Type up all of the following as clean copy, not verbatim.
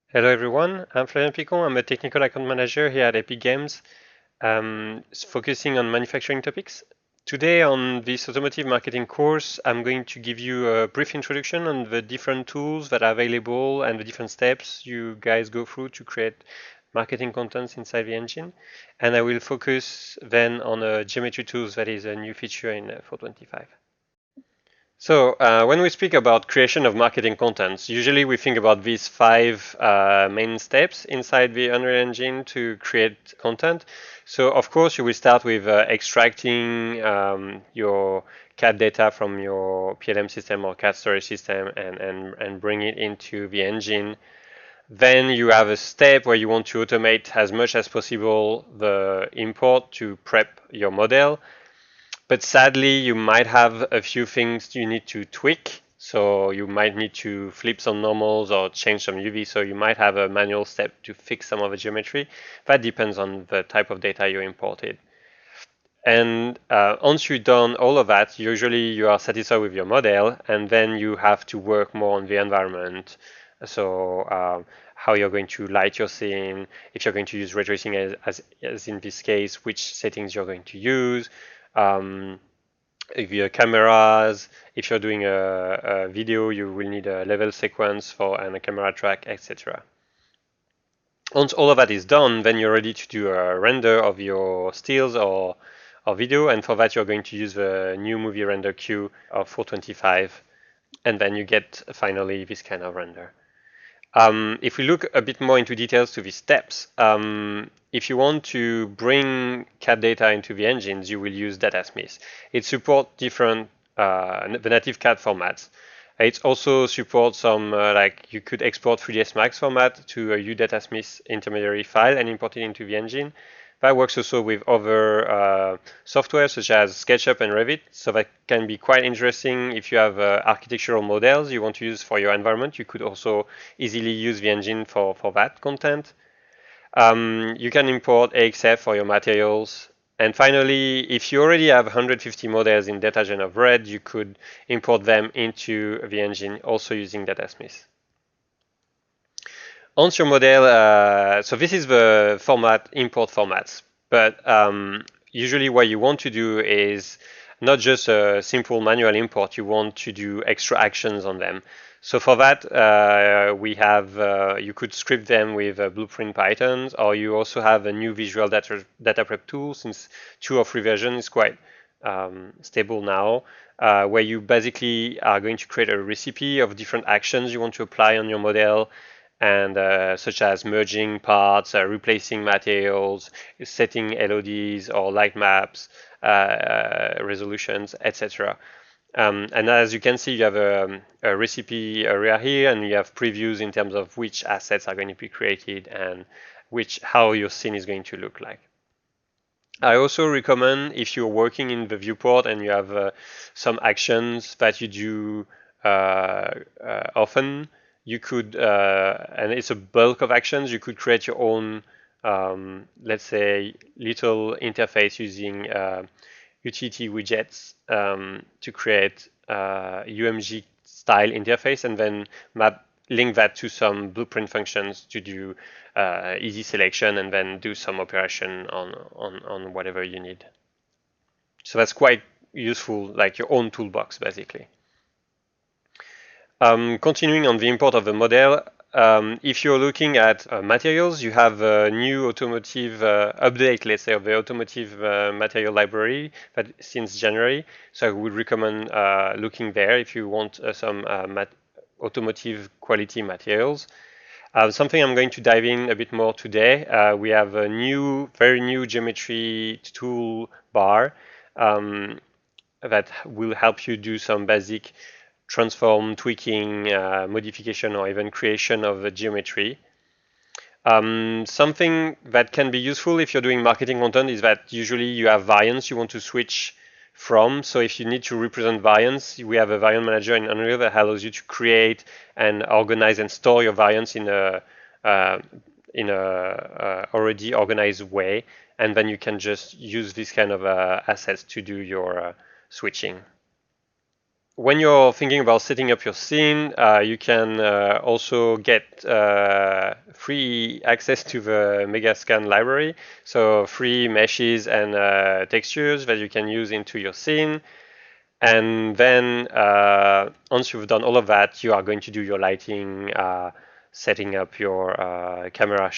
Hello everyone, I'm Florian Picon. I'm a technical account manager here at Epic Games, focusing on manufacturing topics. Today on this automotive marketing course, I'm going to give you a brief introduction on the different tools that are available and the different steps you guys go through to create marketing contents inside the engine. And I will focus then on geometry tools that is a new feature in 4.25. So when we speak about creation of marketing contents, usually we think about these five main steps inside the Unreal Engine to create content. So of course you will start with extracting your CAD data from your PLM system or CAD storage system and bring it into the engine. Then you have a step where you want to automate as much as possible the import to prep your model. But sadly, you might have a few things you need to tweak. So you might need to flip some normals or change some UV. So you might have a manual step to fix some of the geometry. That depends on the type of data you imported. And once you've done all of that, usually you are satisfied with your model, and then you have to work more on the environment. So how you're going to light your scene, if you're going to use ray tracing as in this case, which settings you're going to use, if your cameras, if you're doing a video, you will need a level sequence and a camera track, etc. Once all of that is done, then you're ready to do a render of your stills or video, and for that you're going to use the new movie render queue of 425, and then you get finally this kind of render. If we look a bit more into details to these steps, if you want to bring CAD data into the engines, you will use Datasmith. It supports different the native CAD formats. It also supports some like you could export 3ds Max format to a uDatasmith intermediary file and import it into the engine. That works also with other software such as SketchUp and Revit, so that can be quite interesting if you have architectural models you want to use for your environment. You could also easily use the engine for that content. You can import AXF for your materials. And finally, if you already have 150 models in DataGen of Red, you could import them into the engine also using Datasmith. Once your model, so this is the import formats, but usually what you want to do is not just a simple manual import, you want to do extra actions on them. So for that, we have, you could script them with Blueprint Pythons, or you also have a new visual data prep tool, since 2 or 3 version is quite stable now, where you basically are going to create a recipe of different actions you want to apply on your model, and such as merging parts, replacing materials, setting LODs or light maps, resolutions, etc. And as you can see, you have a recipe area here, and you have previews in terms of which assets are going to be created and how your scene is going to look like. I also recommend, if you're working in the viewport and you have some actions that you do often, you could, and it's a bulk of actions, you could create your own, let's say, little interface using utility widgets to create UMG style interface, and then link that to some blueprint functions to do easy selection and then do some operation on whatever you need. So that's quite useful, like your own toolbox, basically. Continuing on the import of the model, if you're looking at materials, you have a new automotive update, let's say, of the automotive material library that since January. So I would recommend looking there if you want some automotive quality materials. Something I'm going to dive in a bit more today. We have a very new geometry tool bar that will help you do some basic transform, tweaking, modification, or even creation of the geometry. Something that can be useful if you're doing marketing content is that usually you have variants you want to switch from. So if you need to represent variants, we have a variant manager in Unreal that allows you to create and organize and store your variants in a already organized way. and then you can just use this kind of assets to do your switching. When you're thinking about setting up your scene, you can also get free access to the Megascan library, so free meshes and textures that you can use into your scene. And then once you've done all of that, you are going to do your lighting, setting up your camera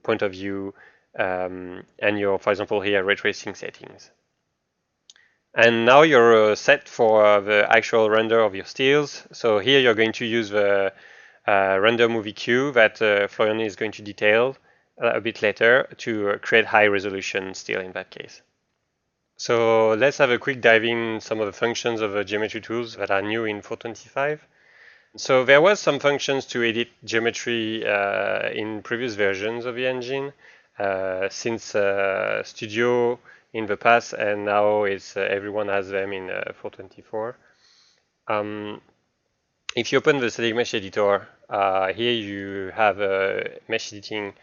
point of view, and your, for example, here, ray tracing settings. And now you're set for the actual render of your stills. So here you're going to use the render movie queue that Florian is going to detail a bit later to create high resolution still in that case. So let's have a quick dive in some of the functions of the geometry tools that are new in 4.25. So there was some functions to edit geometry in previous versions of the engine since Studio in the past, and now it's everyone has them in 4.24. If you open the Static Mesh Editor, here you have a mesh editing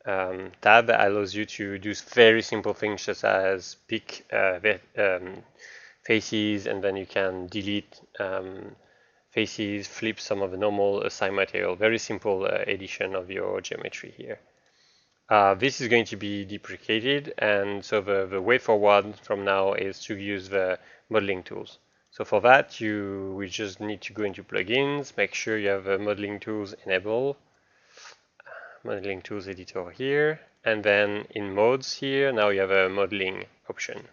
tab that allows you to do very simple things such as pick faces, and then you can delete faces, flip some of the normal assigned material. Very simple edition of your geometry here. This is going to be deprecated, and so the way forward from now is to use the modeling tools. So for that, we just need to go into plugins, make sure you have modeling tools enabled, modeling tools editor here, and then in modes here, now you have a modeling option.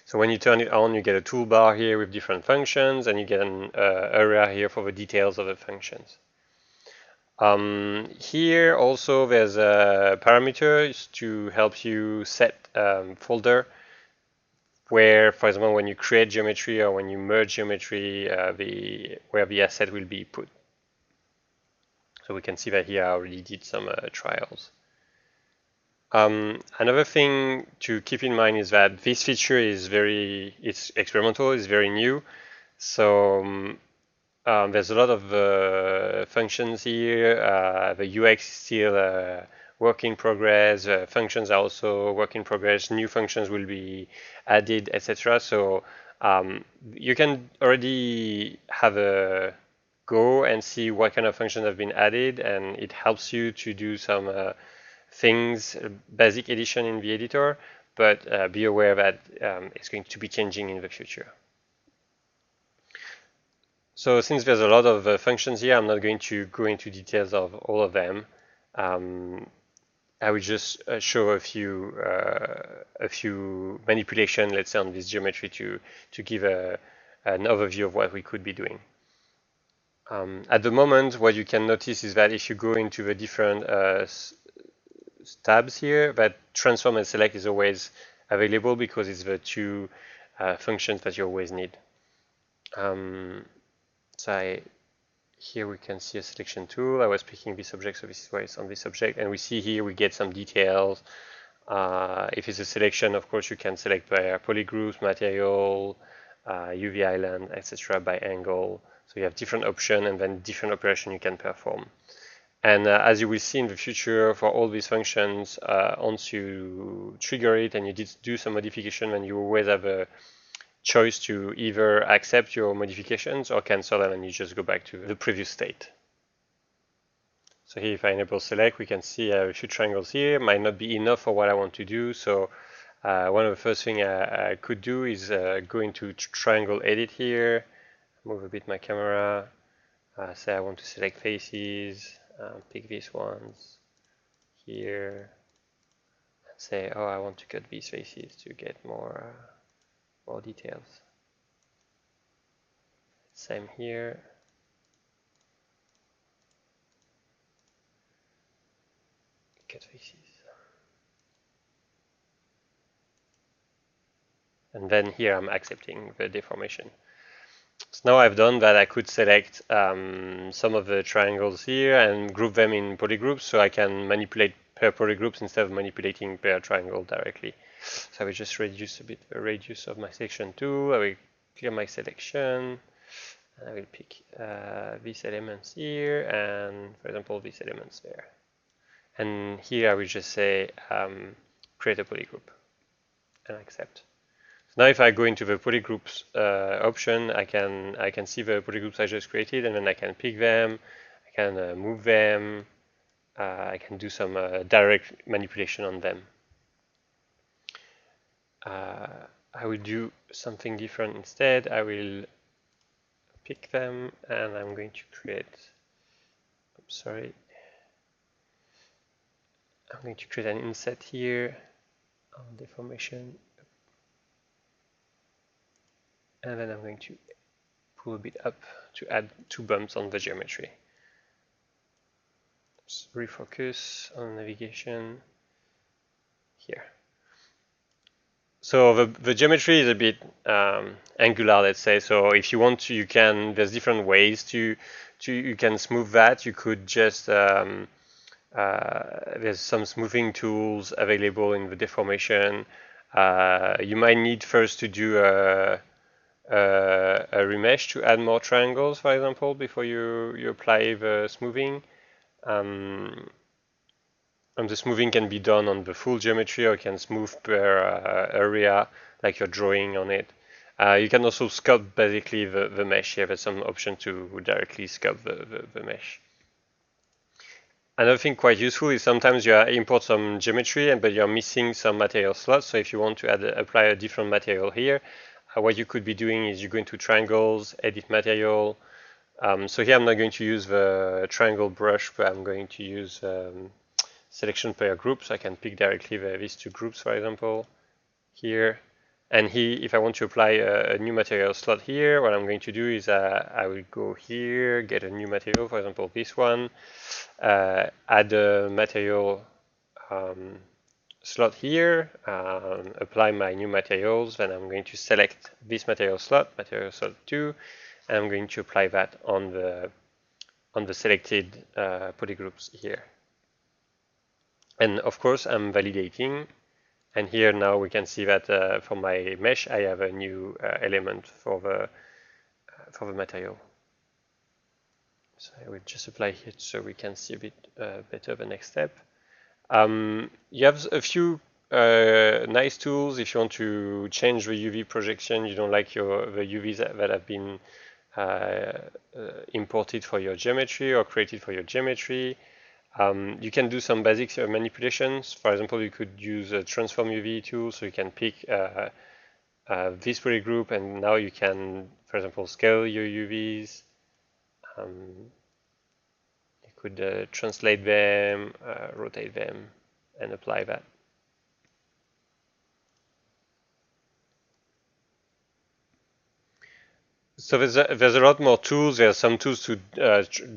So when you turn it on, you get a toolbar here with different functions, and you get an area here for the details of the functions. Here also there's parameters to help you set folder where, for example, when you create geometry or when you merge geometry, where the asset will be put. So we can see that here I already did some trials. Another thing to keep in mind is that this feature is it's experimental, it's very new. So there's a lot of functions here. The UX is still work in progress. Functions are also work in progress. New functions will be added, etc. So you can already have a go and see what kind of functions have been added, and it helps you to do some things, basic edition in the editor, but be aware that it's going to be changing in the future. So since there's a lot of functions here, I'm not going to go into details of all of them. I will just show a few manipulation, let's say, on this geometry to give an overview of what we could be doing. At the moment, what you can notice is that if you go into the different tabs here, that transform and select is always available because it's the two functions that you always need. So here we can see a selection tool. I was picking this object, so this is why it's on this object. And we see here we get some details. If it's a selection, of course, you can select by polygroups, material, UV island, etc. by angle. So you have different options and then different operation you can perform. And as you will see in the future, for all these functions, once you trigger it and you do some modification, then you always have a choice to either accept your modifications or cancel them, and you just go back to the previous state. So here, if I enable select, we can see a few triangles here. Might not be enough for what I want to do. So one of the first things I could do is go into triangle edit here, move a bit my camera, say I want to select faces, pick these ones here, and say, oh, I want to cut these faces to get more details. Same here. Cut faces. And then here I'm accepting the deformation. So now I've done that, I could select some of the triangles here and group them in polygroups, so I can manipulate per polygroups instead of manipulating per triangle directly. So I will just reduce a bit the radius of my selection tool. I will clear my selection. And I will pick these elements here and, for example, these elements there. And here I will just say create a polygroup and accept. So now if I go into the polygroups option, I can see the polygroups I just created, and then I can pick them, I can move them, I can do some direct manipulation on them. I will do something different instead. I will pick them and I'm going to create, I'm going to create an inset here on deformation, and then I'm going to pull a bit up to add 2 bumps on the geometry. Let's refocus on navigation here. So the geometry is a bit angular, let's say. So if you want to, there's different ways you can smooth that. You could just, there's some smoothing tools available in the deformation. You might need first to do a remesh to add more triangles, for example, before you apply the smoothing. And the smoothing can be done on the full geometry, or you can smooth per area, like you're drawing on it. You can also sculpt basically the mesh. You have some option to directly sculpt the mesh. Another thing quite useful is sometimes you import some geometry, but you're missing some material slots. So if you want to apply a different material here, what you could be doing is you go into triangles, edit material. So here I'm not going to use the triangle brush, but I'm going to use selection per group, so I can pick directly these 2 groups, for example, here. And here, if I want to apply a new material slot here, what I'm going to do is I will go here, get a new material, for example, this one, add a material slot here, apply my new materials, then I'm going to select this material slot 2, and I'm going to apply that on the selected polygroups here. And of course, I'm validating. And here now we can see that for my mesh, I have a new element for the material. So I will just apply here so we can see a bit better the next step. You have a few nice tools if you want to change the UV projection. You don't like the UVs that have been imported for your geometry or created for your geometry. You can do some basic manipulations. For example, you could use a transform UV tool, so you can pick this polygroup, and now you can, for example, scale your UVs. You could translate them, rotate them, and apply that. So there's a lot more tools. There are some tools to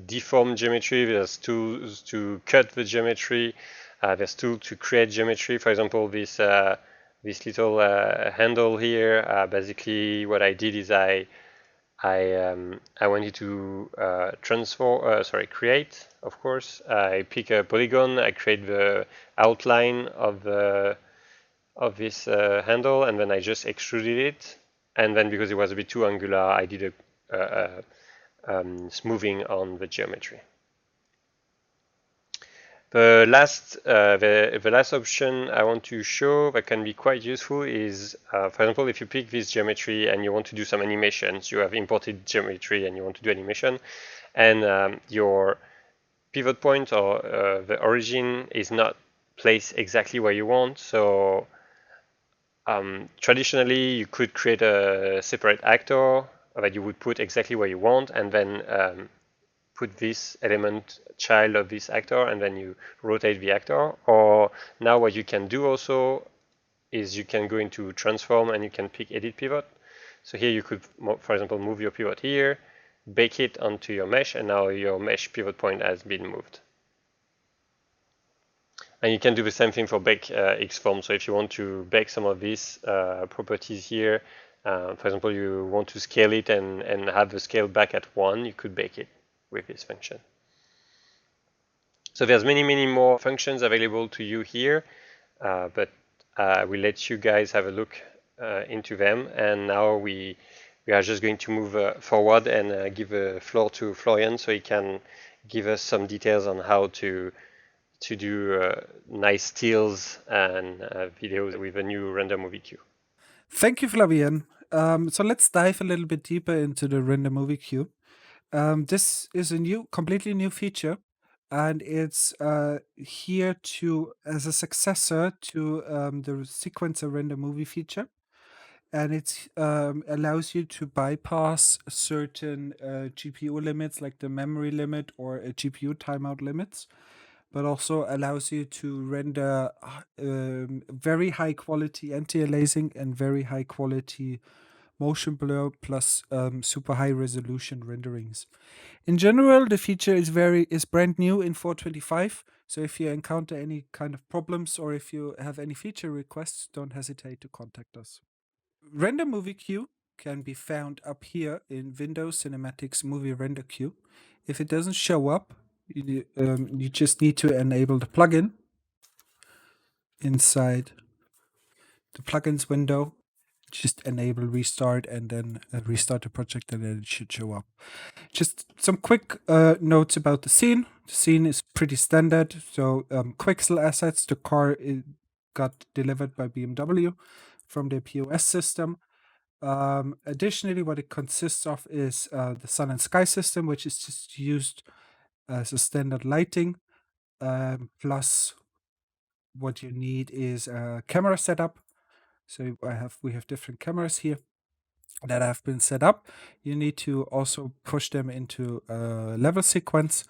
deform geometry. There's tools to cut the geometry. There's tools to create geometry. For example, this little handle here. Basically, what I did is I wanted to create. Of course, I pick a polygon. I create the outline of this handle, and then I just extruded it. And then because it was a bit too angular, I did a smoothing on the geometry. The last option I want to show that can be quite useful is, for example, if you pick this geometry and you want to do some animations, you have imported geometry and you want to do animation, and your pivot point or the origin is not placed exactly where you want. So traditionally, you could create a separate actor that you would put exactly where you want, and then put this element child of this actor, and then you rotate the actor. Or now what you can do also is you can go into transform and you can pick edit pivot. So here you could, for example, move your pivot here, bake it onto your mesh, and now your mesh pivot point has been moved. And you can do the same thing for bake Xform. So if you want to bake some of these properties here, for example, you want to scale it and have the scale back at 1, you could bake it with this function. So there's many more functions available to you here, but I will let you guys have a look into them. And now we are just going to move forward and give the floor to Florian so he can give us some details on how to to do nice stills and videos with a new render movie queue. Thank you, Flavian. So let's dive a little bit deeper into the render movie queue. This is a completely new feature, and it's here to as a successor to the sequencer render movie feature, and it allows you to bypass certain GPU limits, like the memory limit or a GPU timeout limits, but also allows you to render very high quality anti-aliasing and very high quality motion blur plus super high resolution renderings. In general, the feature is brand new in 4.25. So if you encounter any kind of problems or if you have any feature requests, don't hesitate to contact us. Render Movie Queue can be found up here in Windows Cinematics Movie Render Queue. If it doesn't show up, you just need to enable the plugin inside the plugins window. Just enable restart and then restart the project, and then it should show up. Just some quick notes about the scene. The scene is pretty standard. So Quixel assets, the car got delivered by BMW from their POS system. Additionally, what it consists of is the sun and sky system, which is just used as a standard lighting. Plus, what you need is a camera setup. So we have different cameras here that have been set up. You need to also push them into a level sequence.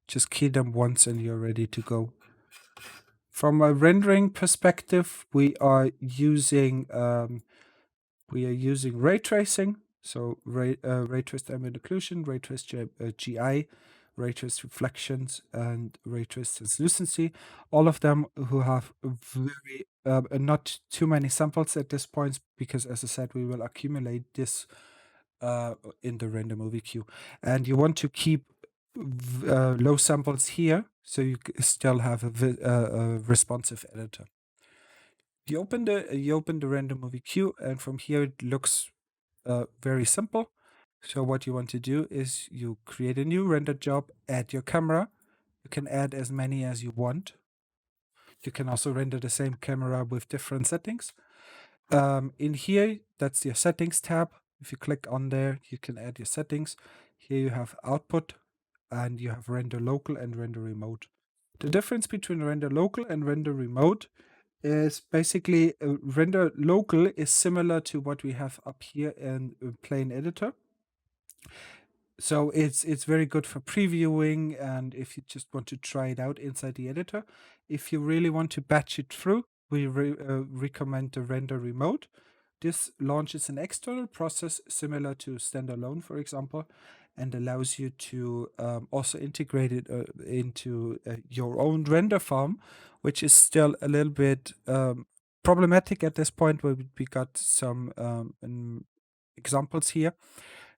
Just key them once and you're ready to go. From a rendering perspective, we are using ray tracing. So ray traced ambient occlusion, ray traced GI, ray traced reflections, and ray traced translucency. All of them who have very not too many samples at this point, because as I said, we will accumulate this in the render movie queue, and you want to keep low samples here so you still have a responsive editor. You open the render movie queue, and from here it looks very simple. So what you want to do is you create a new render job, add your camera. You can add as many as you want. You can also render the same camera with different settings. In here, that's your settings tab. If you click on there, you can add your settings. Here you have output, and you have render local and render remote. The difference between render local and render remote is basically render local is similar to what we have up here in Plane Editor. So it's very good for previewing, and if you just want to try it out inside the editor. If you really want to batch it through, we recommend the render remote. This launches an external process similar to standalone, for example, and allows you to also integrate it into your own render farm, which is still a little bit problematic at this point, where we got some examples here.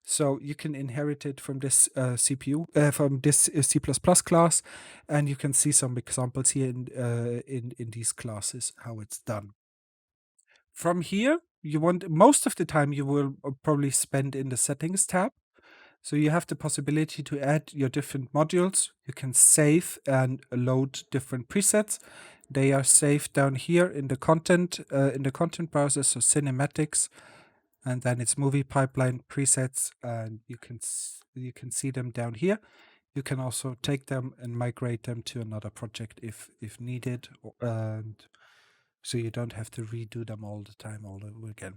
So you can inherit it from this CPU, from this C++ class, and you can see some examples here in these classes, how it's done. From here, most of the time you will probably spend in the settings tab. So you have the possibility to add your different modules. You can save and load different presets. They are saved down here in the content browser, so cinematics, and then it's movie pipeline presets, and you can see them down here. You can also take them and migrate them to another project if needed, and so you don't have to redo them all the time all over again.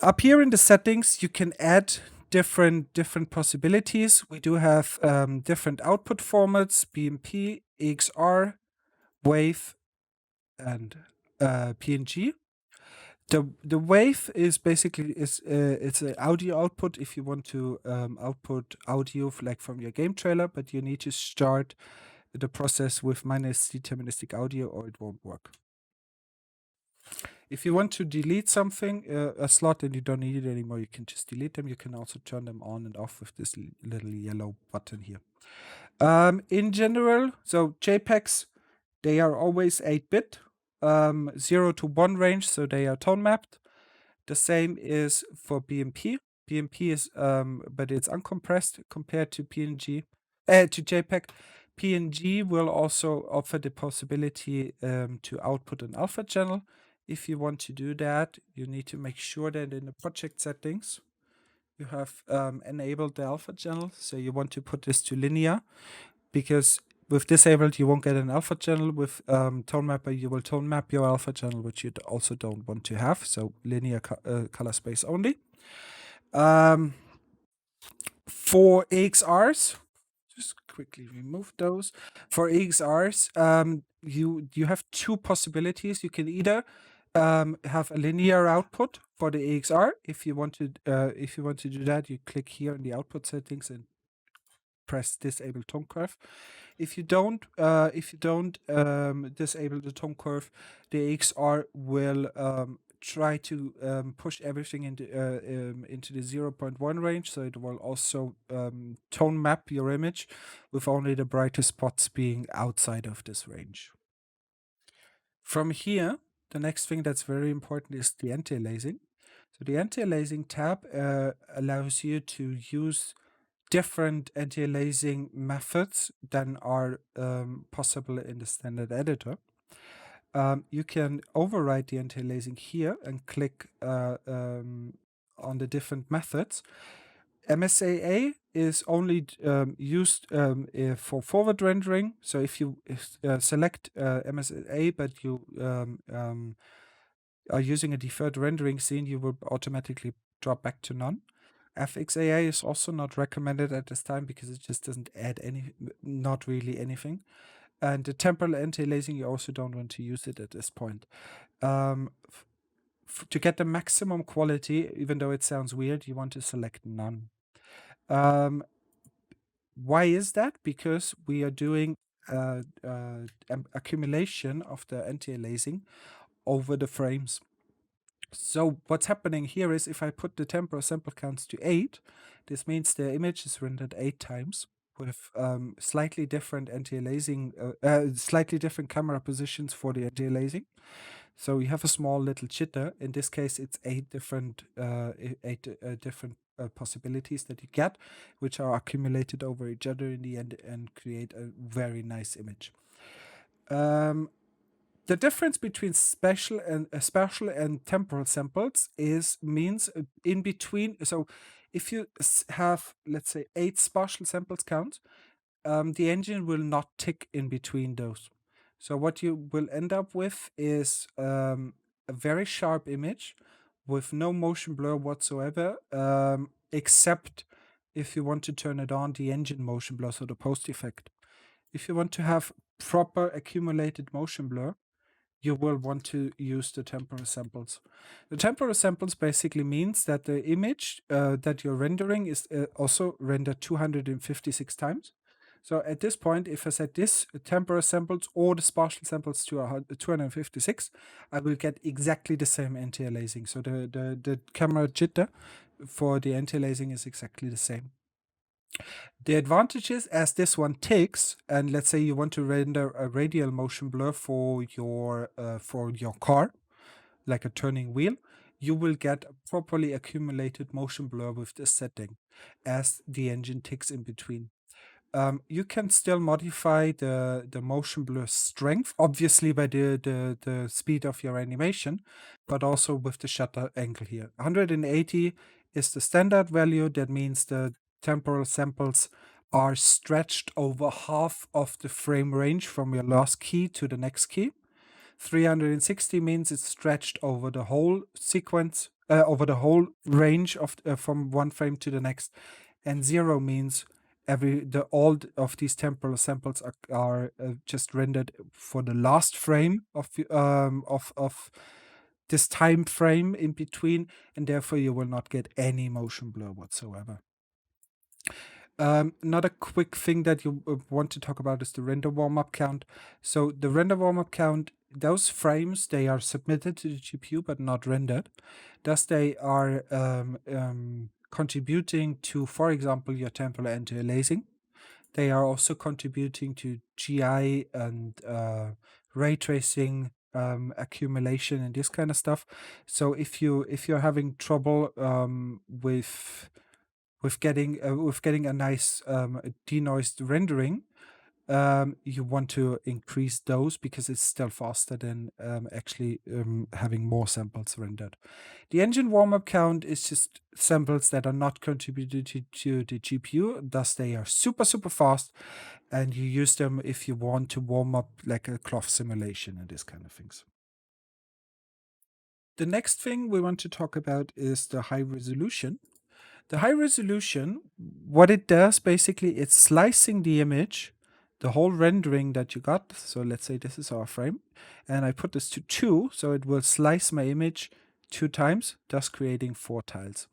Up here in the settings, you can add different possibilities. We do have different output formats: BMP, EXR, WAV, and PNG. The WAV is basically it's an audio output if you want to output audio like from your game trailer, but you need to start the process with minus deterministic audio or it won't work. If you want to delete something, a slot, and you don't need it anymore, you can just delete them. You can also turn them on and off with this little yellow button here. In general, so JPEGs, they are always 8-bit, 0 to 1 range, so they are tone mapped. The same is for BMP. BMP is, but it's uncompressed compared to PNG, to JPEG. PNG will also offer the possibility to output an alpha channel. If you want to do that, you need to make sure that in the project settings, you have enabled the alpha channel. So you want to put this to linear, because with disabled, you won't get an alpha channel. With tone mapper, you will tone map your alpha channel, which you also don't want to have. So linear color space only. For AXRs, just quickly remove those. For AXRs, you have two possibilities. You can either have a linear output for the AXR. If you want to do that, you click here in the output settings and press disable tone curve. If you don't disable the tone curve, the AXR will try to push everything into the 0.1 range, so it will also tone map your image with only the brightest spots being outside of this range. From here, the next thing that's very important is the anti-aliasing. So the anti-aliasing tab allows you to use different anti-aliasing methods than are possible in the standard editor. You can override the anti-aliasing here and click on the different methods. MSAA is only used for forward rendering. So if you select MSAA, but you are using a deferred rendering scene, you will automatically drop back to none. FXAA is also not recommended at this time because it just doesn't add not really anything. And the temporal anti-aliasing, you also don't want to use it at this point. To get the maximum quality, even though it sounds weird, you want to select none. Why is that? Because we are doing accumulation of the anti-aliasing over the frames. So what's happening here is if I put the temporal sample counts to 8, this means the image is rendered 8 times with slightly different anti-aliasing, slightly different camera positions for the anti-aliasing. So you have a small little jitter. In this case, it's 8 different possibilities that you get, which are accumulated over each other in the end and create a very nice image. The difference between spatial and temporal samples means in between. So if you have, let's say, 8 spatial samples count, the engine will not tick in between those. So what you will end up with is a very sharp image with no motion blur whatsoever, except if you want to turn it on, the engine motion blur, so the post effect. If you want to have proper accumulated motion blur, you will want to use the temporal samples. The temporal samples basically means that the image that you're rendering is also rendered 256 times. So at this point, if I set this temporal samples or the spatial samples to 256, I will get exactly the same anti-aliasing. So the camera jitter for the anti-aliasing is exactly the same. The advantage is, as this one ticks, and let's say you want to render a radial motion blur for your car, like a turning wheel, you will get a properly accumulated motion blur with this setting, as the engine ticks in between. You can still modify the motion blur strength, obviously by the speed of your animation, but also with the shutter angle here. 180 is the standard value. That means the temporal samples are stretched over half of the frame range from your last key to the next key. 360 means it's stretched over the whole sequence, over the whole range of from one frame to the next. And 0 means all of these temporal samples are just rendered for the last frame of this time frame in between, and therefore you will not get any motion blur whatsoever. Another quick thing that you want to talk about is the render warm-up count. So the render warm-up count, those frames, they are submitted to the GPU but not rendered. Thus they are contributing to, for example, your temporal anti-aliasing. They are also contributing to GI and ray tracing, accumulation, and this kind of stuff. So if you're having trouble with getting a nice denoised rendering, you want to increase those because it's still faster than actually having more samples rendered. The engine warm-up count is just samples that are not contributed to the GPU, thus they are super, super fast, and you use them if you want to warm up like a cloth simulation and these kind of things. The next thing we want to talk about is the high resolution. The high resolution, what it does basically, it's slicing the image, the whole rendering that you got. So let's say this is our frame, and I put this to 2, so it will slice my image 2 times, thus creating 4 tiles.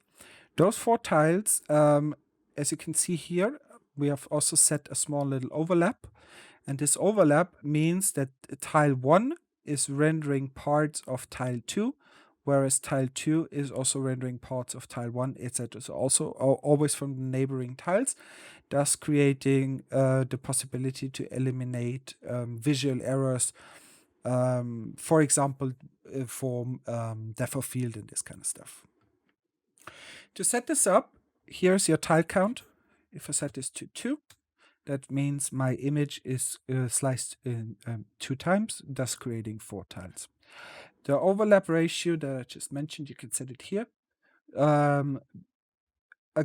Those 4 tiles, as you can see here, we have also set a small little overlap, and this overlap means that tile 1 is rendering parts of tile 2, whereas tile 2 is also rendering parts of tile 1, etc. So also always from the neighboring tiles, thus creating the possibility to eliminate visual errors, for example, for depth of field and this kind of stuff. To set this up, here's your tile count. If I set this to 2, that means my image is sliced in 2 times, thus creating 4 tiles. The overlap ratio that I just mentioned, you can set it here. A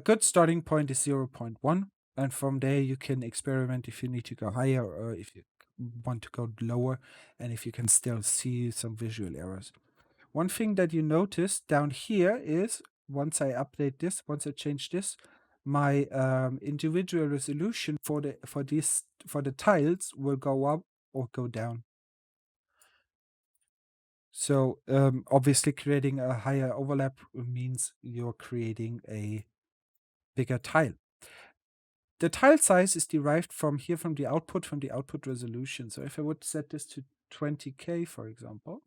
good starting point is 0.1, and from there you can experiment if you need to go higher or if you want to go lower, and if you can still see some visual errors. One thing that you notice down here is once I update this, once I change this, my individual resolution for the tiles will go up or go down. So obviously creating a higher overlap means you're creating a bigger tile. The tile size is derived from the output resolution. So if I would set this to 20K, for example,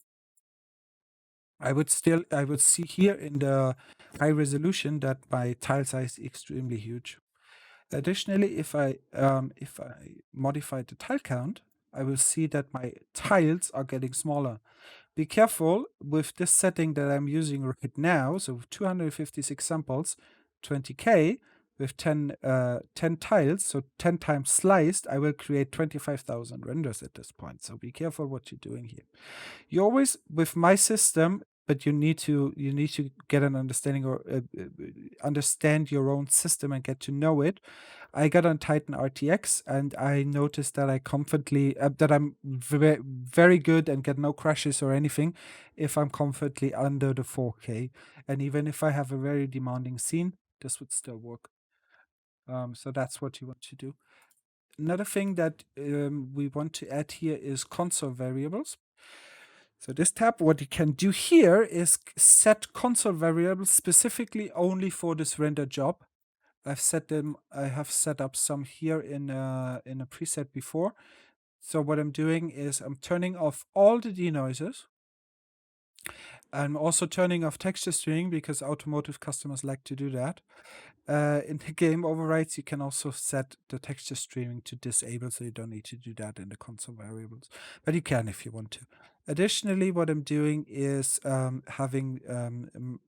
I would see here in the high resolution that my tile size is extremely huge. Additionally, if I modify the tile count, I will see that my tiles are getting smaller. Be careful with this setting that I'm using right now. So with 256 samples, 20K, with 10 tiles, so 10 times sliced, I will create 25,000 renders at this point. So be careful what you're doing here. You always, with my system, but you need to get an understanding or understand your own system and get to know it. I got on Titan RTX, and I noticed that I comfortably that I'm very good and get no crashes or anything if I'm comfortably under the 4K, and even if I have a very demanding scene, this would still work. So that's what you want to do. Another thing that we want to add here is console variables. So this tab, what you can do here is set console variables specifically only for this render job. I have set up some here in a preset before. So what I'm doing is I'm turning off all the denoisers. I'm also turning off texture streaming because automotive customers like to do that. In the game overrides, you can also set the texture streaming to disable, so you don't need to do that in the console variables. But you can if you want to. Additionally, what I'm doing is having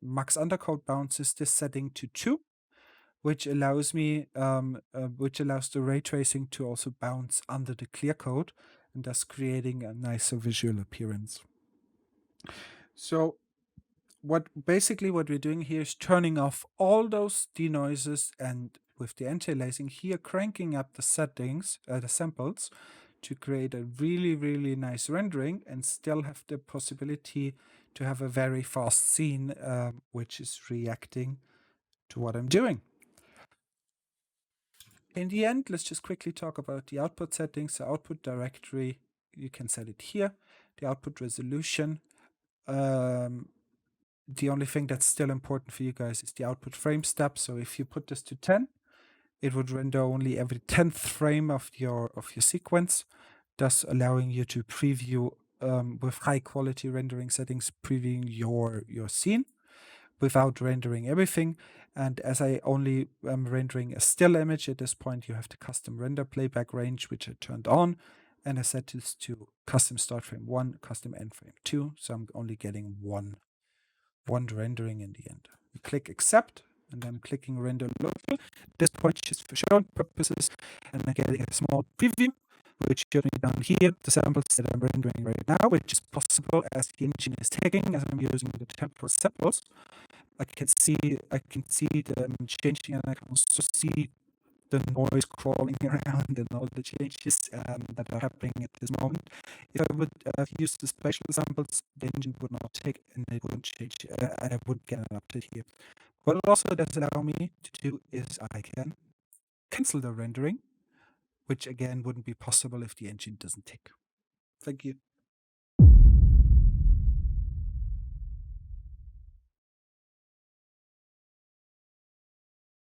max undercoat bounces this setting to 2, which allows the ray tracing to also bounce under the clear coat, and thus creating a nicer visual appearance. So what we're doing here is turning off all those denoises, and with the anti-aliasing here, cranking up the settings, the samples, to create a really, really nice rendering and still have the possibility to have a very fast scene, which is reacting to what I'm doing. In the end, let's just quickly talk about the output settings. The output directory, you can set it here. The output resolution, the only thing that's still important for you guys is the output frame step. So if you put this to 10, it would render only every 10th frame of your sequence, thus allowing you to preview with high quality rendering settings, previewing your scene without rendering everything. And as I only am rendering a still image at this point, you have the custom render playback range, which I turned on, and I set this to custom start frame 1, custom end frame 2. So I'm only getting one rendering in the end. You click accept, and then clicking render local. At this point, just for showing purposes, and I'm getting a small preview, which showing down here the samples that I'm rendering right now, which is possible as the engine is taking, as I'm using the temporal samples. I can see them changing, and I can also see the noise crawling around and all the changes that are happening at this moment. If I would use the spatial samples, the engine would not take and it wouldn't change, and I wouldn't get an update here. What it also does allow me to do is I can cancel the rendering, which again wouldn't be possible if the engine doesn't tick. Thank you.